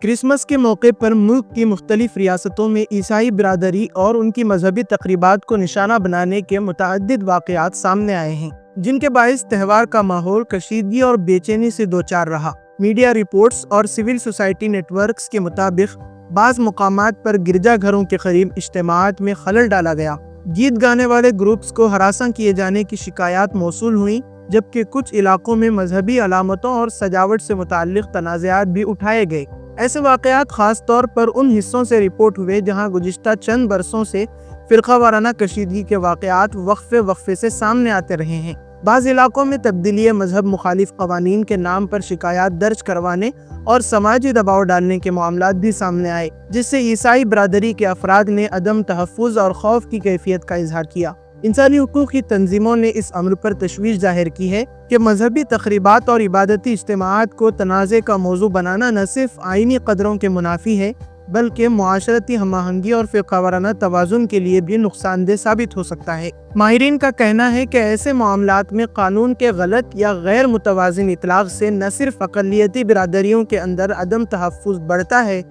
Christmas کے موقع پر ملک کی مختلف ریاستوں میں عیسائی برادری اور ان کی مذہبی تقریبات کو نشانہ بنانے کے متعدد واقعات سامنے آئے ہیں، جن کے باعث تہوار کا ماحول کشیدگی اور بے چینی سے دوچار رہا۔ میڈیا رپورٹس اور سول سوسائٹی نیٹ ورکس کے مطابق بعض مقامات پر گرجا گھروں کے قریب اجتماعات میں خلل ڈالا گیا، گیت گانے والے گروپس کو ہراساں کیے جانے کی شکایات موصول ہوئیں، جبکہ کچھ علاقوں میں مذہبی علامتوں اور سجاوٹ سے متعلق تنازعات بھی اٹھائے گئے۔ ایسے واقعات خاص طور پر ان حصوں سے رپورٹ ہوئے جہاں گزشتہ چند برسوں سے فرقہ وارانہ کشیدگی کے واقعات وقفے سے سامنے آتے رہے ہیں۔ بعض علاقوں میں تبدیلی مذہب مخالف قوانین کے نام پر شکایات درج کروانے اور سماجی دباؤ ڈالنے کے معاملات بھی سامنے آئے، جس سے عیسائی برادری کے افراد نے عدم تحفظ اور خوف کی کیفیت کا اظہار کیا۔ انسانی حقوق کی تنظیموں نے اس امر پر تشویش ظاہر کی ہے کہ مذہبی تقریبات اور عبادتی اجتماعات کو تنازع کا موضوع بنانا نہ صرف آئینی قدروں کے منافی ہے، بلکہ معاشرتی ہم آہنگی اور فرقہ وارانہ توازن کے لیے بھی نقصان دہ ثابت ہو سکتا ہے۔ ماہرین کا کہنا ہے کہ ایسے معاملات میں قانون کے غلط یا غیر متوازن اطلاق سے نہ صرف اقلیتی برادریوں کے اندر عدم تحفظ بڑھتا ہے،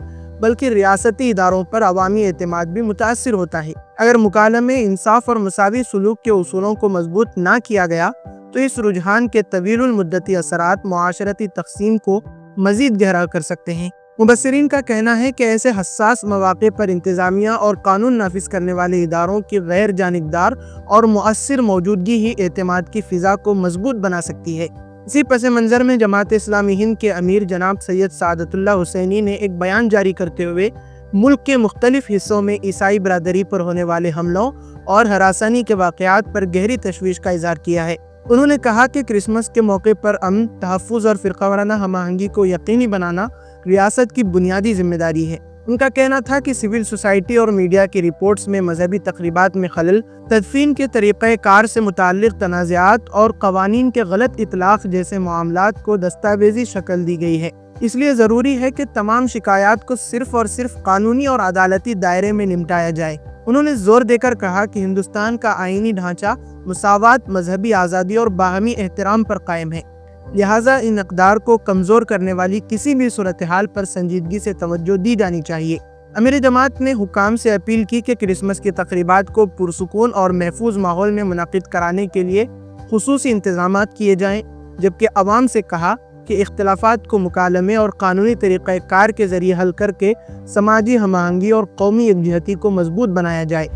بلکہ ریاستی اداروں پر عوامی اعتماد بھی متاثر ہوتا ہے۔ اگر مکالمے، انصاف اور مساوی سلوک کے اصولوں کو مضبوط نہ کیا گیا تو اس رجحان کے طویل المدتی اثرات معاشرتی تقسیم کو مزید گہرا کر سکتے ہیں۔ مبصرین کا کہنا ہے کہ ایسے حساس مواقع پر انتظامیہ اور قانون نافذ کرنے والے اداروں کی غیر جانبدار اور مؤثر موجودگی ہی اعتماد کی فضا کو مضبوط بنا سکتی ہے۔ اسی پس منظر میں جماعت اسلامی ہند کے امیر جناب سید سعادت اللہ حسینی نے ایک بیان جاری کرتے ہوئے ملک کے مختلف حصوں میں عیسائی برادری پر ہونے والے حملوں اور ہراسانی کے واقعات پر گہری تشویش کا اظہار کیا ہے۔ انہوں نے کہا کہ کرسمس کے موقع پر امن، تحفظ اور فرقہ وارانہ ہم آہنگی کو یقینی بنانا ریاست کی بنیادی ذمہ داری ہے۔ ان کا کہنا تھا کہ سول سوسائٹی اور میڈیا کی رپورٹس میں مذہبی تقریبات میں خلل، تدفین کے طریقہ کار سے متعلق تنازعات اور قوانین کے غلط اطلاق جیسے معاملات کو دستاویزی شکل دی گئی ہے۔ اس لیے ضروری ہے کہ تمام شکایات کو صرف اور صرف قانونی اور عدالتی دائرے میں نمٹایا جائے۔ انہوں نے زور دے کر کہا کہ ہندوستان کا آئینی ڈھانچہ مساوات، مذہبی آزادی اور باہمی احترام پر قائم ہے، لہٰذا ان اقدار کو کمزور کرنے والی کسی بھی صورتحال پر سنجیدگی سے توجہ دی جانی چاہیے۔ امیر جماعت نے حکام سے اپیل کی کہ کرسمس کی تقریبات کو پرسکون اور محفوظ ماحول میں منعقد کرانے کے لیے خصوصی انتظامات کیے جائیں، جبکہ عوام سے کہا کہ اختلافات کو مکالمے اور قانونی طریقہ کار کے ذریعے حل کر کے سماجی ہم آہنگی اور قومی یکجہتی کو مضبوط بنایا جائے۔